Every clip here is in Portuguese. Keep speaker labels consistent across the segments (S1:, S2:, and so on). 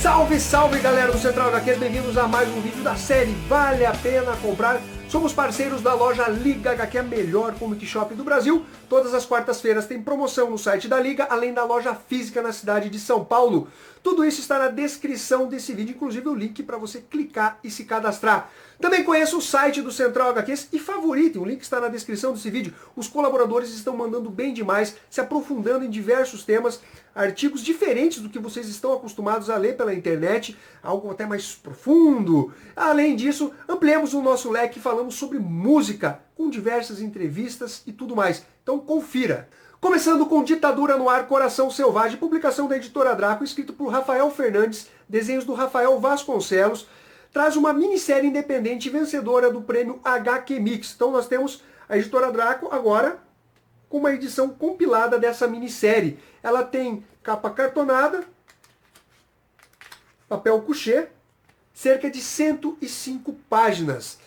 S1: Salve, salve galera do Central HQ, bem-vindos a mais um vídeo da série Vale a Pena Comprar. Somos parceiros da loja Liga HQ, a melhor comic shop do Brasil. Todas as quartas-feiras tem promoção no site da Liga, além da loja física na cidade de São Paulo. Tudo isso está na descrição desse vídeo, inclusive o link para você clicar e se cadastrar. Também conheça o site do Central HQs e favoritem, o link está na descrição desse vídeo. Os colaboradores estão mandando bem demais, se aprofundando em diversos temas, artigos diferentes do que vocês estão acostumados a ler pela internet, algo até mais profundo. Além disso, ampliamos o nosso leque e falamos sobre música, com diversas entrevistas e tudo mais. Então confira. Começando com Ditadura no Ar, Coração Selvagem, publicação da editora Draco, escrito por Rafael Fernandes, desenhos do Rafael Vasconcelos, traz uma minissérie independente vencedora do prêmio HQ Mix. Então nós temos a editora Draco agora com uma edição compilada dessa minissérie. Ela tem capa cartonada, papel couché, cerca de 105 páginas.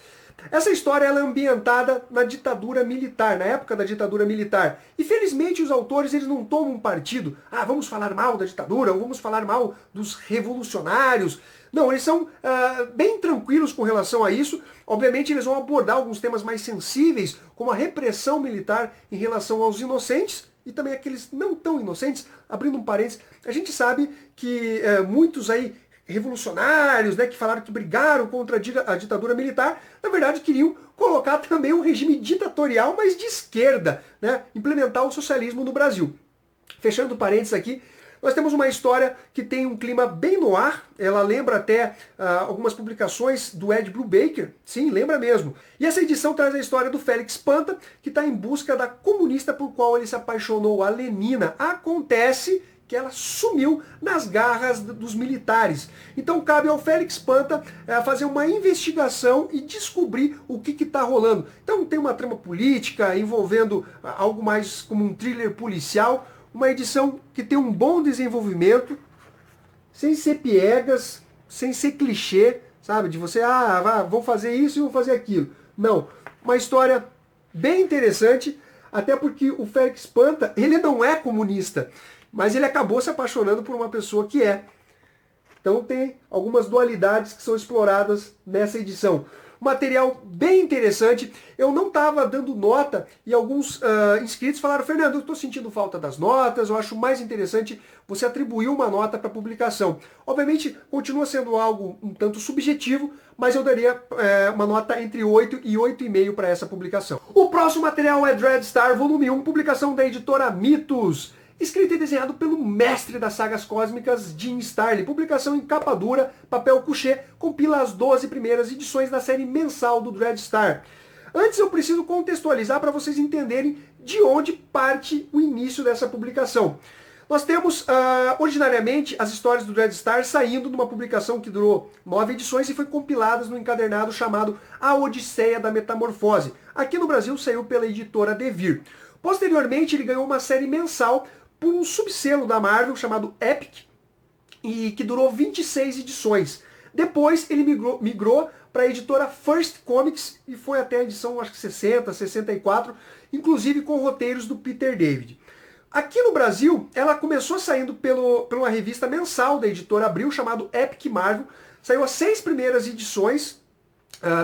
S1: Essa história ela é ambientada na ditadura militar, na época da ditadura militar. E felizmente os autores eles não tomam partido. Ah, vamos falar mal da ditadura, ou vamos falar mal dos revolucionários. Não, eles são bem tranquilos com relação a isso. Obviamente eles vão abordar alguns temas mais sensíveis, como a repressão militar em relação aos inocentes, e também aqueles não tão inocentes. Abrindo um parênteses, a gente sabe que muitos aí revolucionários, né, que falaram que brigaram contra a ditadura militar, na verdade queriam colocar também um regime ditatorial, mas de esquerda, né, implementar o socialismo no Brasil. Fechando parênteses aqui, nós temos uma história que tem um clima bem no ar, ela lembra até algumas publicações do Ed Brubaker, sim, lembra mesmo. E essa edição traz a história do Félix Panta, que está em busca da comunista por qual ele se apaixonou, a Lenina. Acontece que ela sumiu nas garras dos militares. Então cabe ao Félix Panta fazer uma investigação e descobrir o que está rolando. Então tem uma trama política envolvendo algo mais como um thriller policial, uma edição que tem um bom desenvolvimento, sem ser piegas, sem ser clichê, sabe? De você, vou fazer isso e vou fazer aquilo. Não, uma história bem interessante, até porque o Félix Panta, ele não é comunista, mas ele acabou se apaixonando por uma pessoa que é. Então tem algumas dualidades que são exploradas nessa edição. Material bem interessante. Eu não estava dando nota e alguns inscritos falaram: Fernando, eu estou sentindo falta das notas, eu acho mais interessante você atribuir uma nota para a publicação. Obviamente continua sendo algo um tanto subjetivo, mas eu daria uma nota entre 8 e 8,5 para essa publicação. O próximo material é Dreadstar Volume 1, publicação da editora Mitos. Escrito e desenhado pelo mestre das sagas cósmicas, Jim Starlin. Publicação em capa dura, papel couché, compila as 12 primeiras edições da série mensal do Dreadstar. Antes eu preciso contextualizar para vocês entenderem de onde parte o início dessa publicação. Nós temos, originariamente, as histórias do Dreadstar saindo numa publicação que durou 9 edições e foi compiladas no encadernado chamado A Odisseia da Metamorfose. Aqui no Brasil saiu pela editora Devir. Posteriormente ele ganhou uma série mensal por um subselo da Marvel chamado Epic, e que durou 26 edições. Depois ele migrou para a editora First Comics e foi até a edição acho que 60, 64, inclusive com roteiros do Peter David. Aqui no Brasil, ela começou saindo por uma revista mensal da editora Abril, chamado Epic Marvel. Saiu as 6 primeiras edições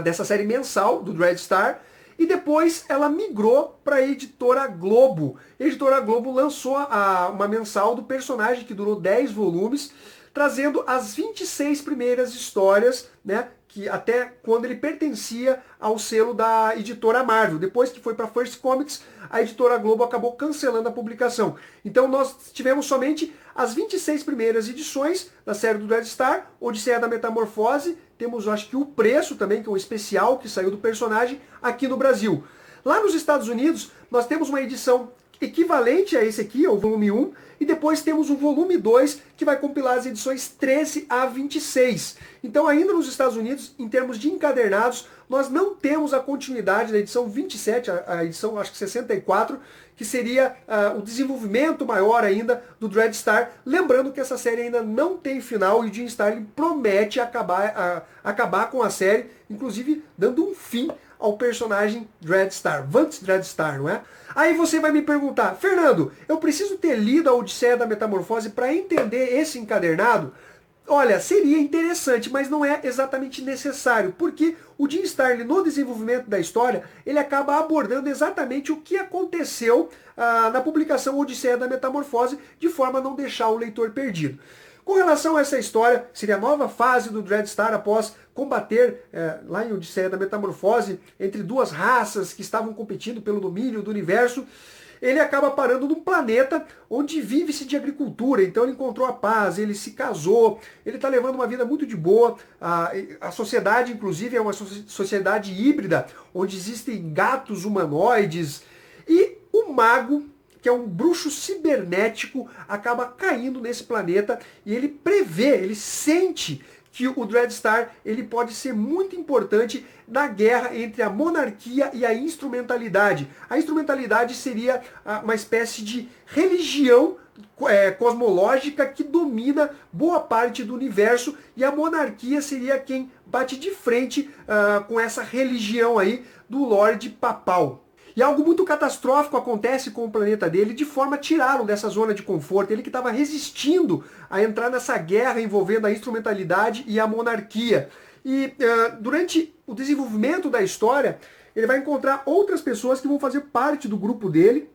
S1: dessa série mensal do Dreadstar, e depois ela migrou para a editora Globo. A editora Globo lançou uma mensal do personagem que durou 10 volumes, trazendo as 26 primeiras histórias, né, que até quando ele pertencia ao selo da editora Marvel. Depois que foi para First Comics, a editora Globo acabou cancelando a publicação. Então nós tivemos somente as 26 primeiras edições da série do Dreadstar, Odisseia da Metamorfose. Temos, eu acho que o Preço também, que é um especial que saiu do personagem aqui no Brasil. Lá nos Estados Unidos, nós temos uma edição equivalente a esse aqui, o volume 1, e depois temos o volume 2, que vai compilar as edições 13 a 26. Então, ainda nos Estados Unidos, em termos de encadernados, nós não temos a continuidade da edição 27, a edição, acho que 64, que seria o desenvolvimento maior ainda do Dreadstar. Lembrando que essa série ainda não tem final e o Jim Starlin promete acabar com a série, inclusive dando um fim ao personagem Dreadstar, Vance Dreadstar, não é? Aí você vai me perguntar: Fernando, eu preciso ter lido a Odisseia da Metamorfose para entender esse encadernado? Olha, seria interessante, mas não é exatamente necessário, porque o Jim Starlin, no desenvolvimento da história, ele acaba abordando exatamente o que aconteceu na publicação Odisseia da Metamorfose, de forma a não deixar o leitor perdido. Com relação a essa história, seria a nova fase do Dreadstar após combater, lá em Odisseia da Metamorfose, entre duas raças que estavam competindo pelo domínio do universo. Ele acaba parando num planeta onde vive-se de agricultura, então ele encontrou a paz, ele se casou, ele está levando uma vida muito de boa, a sociedade inclusive é uma sociedade híbrida, onde existem gatos humanoides, e o mago, que é um bruxo cibernético, acaba caindo nesse planeta, e ele prevê, ele sente que o Dreadstar ele pode ser muito importante na guerra entre a monarquia e a instrumentalidade. A instrumentalidade seria uma espécie de religião cosmológica que domina boa parte do universo, e a monarquia seria quem bate de frente com essa religião aí do Lorde Papal. E algo muito catastrófico acontece com o planeta dele, de forma a tirá-lo dessa zona de conforto. Ele que estava resistindo a entrar nessa guerra envolvendo a instrumentalidade e a monarquia. E durante o desenvolvimento da história, ele vai encontrar outras pessoas que vão fazer parte do grupo dele.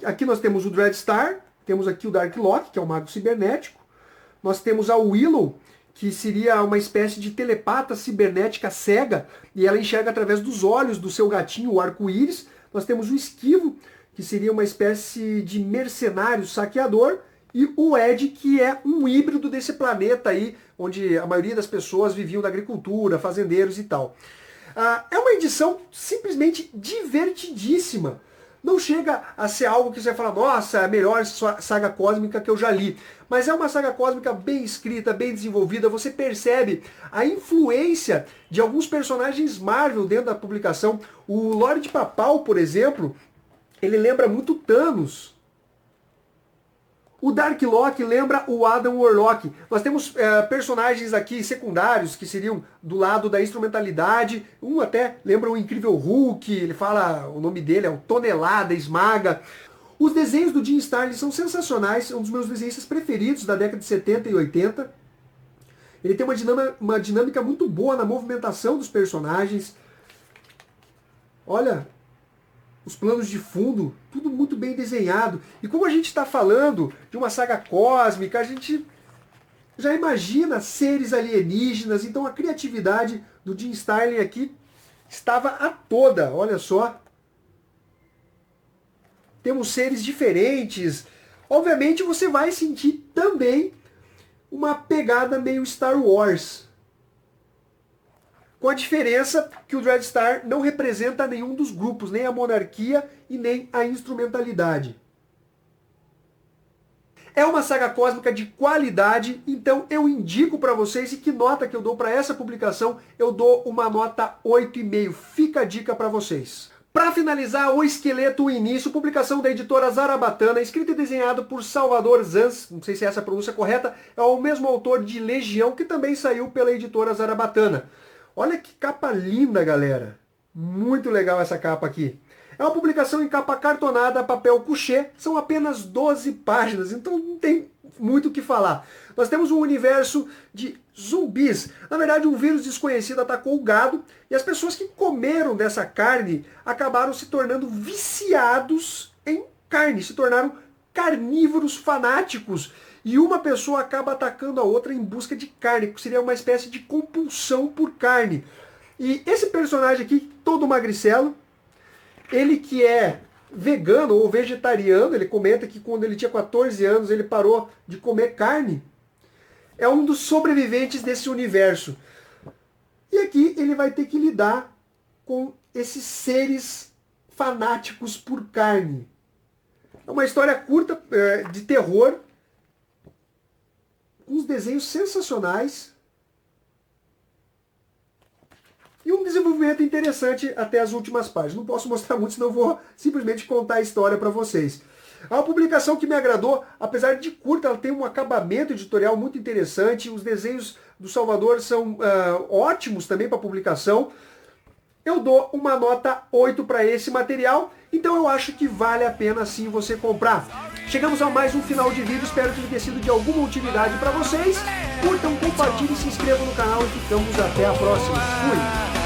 S1: Aqui nós temos o Dreadstar, temos aqui o Darklock, que é o mago cibernético. Nós temos a Willow, que seria uma espécie de telepata cibernética cega, e ela enxerga através dos olhos do seu gatinho, o arco-íris. Nós temos o Esquivo, que seria uma espécie de mercenário saqueador, e o Ed, que é um híbrido desse planeta aí, onde a maioria das pessoas viviam da agricultura, fazendeiros e tal. É uma edição simplesmente divertidíssima. Não chega a ser algo que você fala, nossa, é a melhor saga cósmica que eu já li. Mas é uma saga cósmica bem escrita, bem desenvolvida. Você percebe a influência de alguns personagens Marvel dentro da publicação. O Lorde Papal, por exemplo, ele lembra muito Thanos. O Darklock lembra o Adam Warlock. Nós temos personagens aqui secundários que seriam do lado da instrumentalidade. Um até lembra o Incrível Hulk, ele fala, o nome dele é o Tonelada, Esmaga. Os desenhos do Jim Starlin são sensacionais, é um dos meus desenhos preferidos da década de 70 e 80. Ele tem uma dinâmica muito boa na movimentação dos personagens. Olha, os planos de fundo, tudo muito bem desenhado. E como a gente está falando de uma saga cósmica, a gente já imagina seres alienígenas, então a criatividade do Jim Starlin aqui estava a toda, olha só. Temos seres diferentes. Obviamente você vai sentir também uma pegada meio Star Wars. Com a diferença que o Dreadstar não representa nenhum dos grupos, nem a monarquia e nem a instrumentalidade. É uma saga cósmica de qualidade, então eu indico para vocês, e que nota que eu dou para essa publicação? Eu dou uma nota 8,5. Fica a dica para vocês. Para finalizar, O Esqueleto, o Início, publicação da editora Zarabatana, escrito e desenhado por Salvador Zanz, não sei se é essa a pronúncia correta, é o mesmo autor de Legião, que também saiu pela editora Zarabatana. Olha que capa linda, galera. Muito legal essa capa aqui. É uma publicação em capa cartonada, papel couché, são apenas 12 páginas, então não tem muito o que falar. Nós temos um universo de zumbis. Na verdade, um vírus desconhecido atacou o gado, e as pessoas que comeram dessa carne acabaram se tornando viciados em carne, se tornaram carnívoros fanáticos. E uma pessoa acaba atacando a outra em busca de carne, que seria uma espécie de compulsão por carne. E esse personagem aqui, todo magricelo, ele que é vegano ou vegetariano, ele comenta que quando ele tinha 14 anos ele parou de comer carne, é um dos sobreviventes desse universo. E aqui ele vai ter que lidar com esses seres fanáticos por carne. É uma história curta de terror, uns desenhos sensacionais e um desenvolvimento interessante até as últimas páginas. Não posso mostrar muito, senão eu vou simplesmente contar a história para vocês. É uma publicação que me agradou, apesar de curta, ela tem um acabamento editorial muito interessante, os desenhos do Salvador são ótimos também para publicação. Eu dou uma nota 8 para esse material, então eu acho que vale a pena sim você comprar. Chegamos a mais um final de vídeo, espero que tenha sido de alguma utilidade para vocês. Curtam, compartilhem, se inscrevam no canal e ficamos até a próxima. Fui!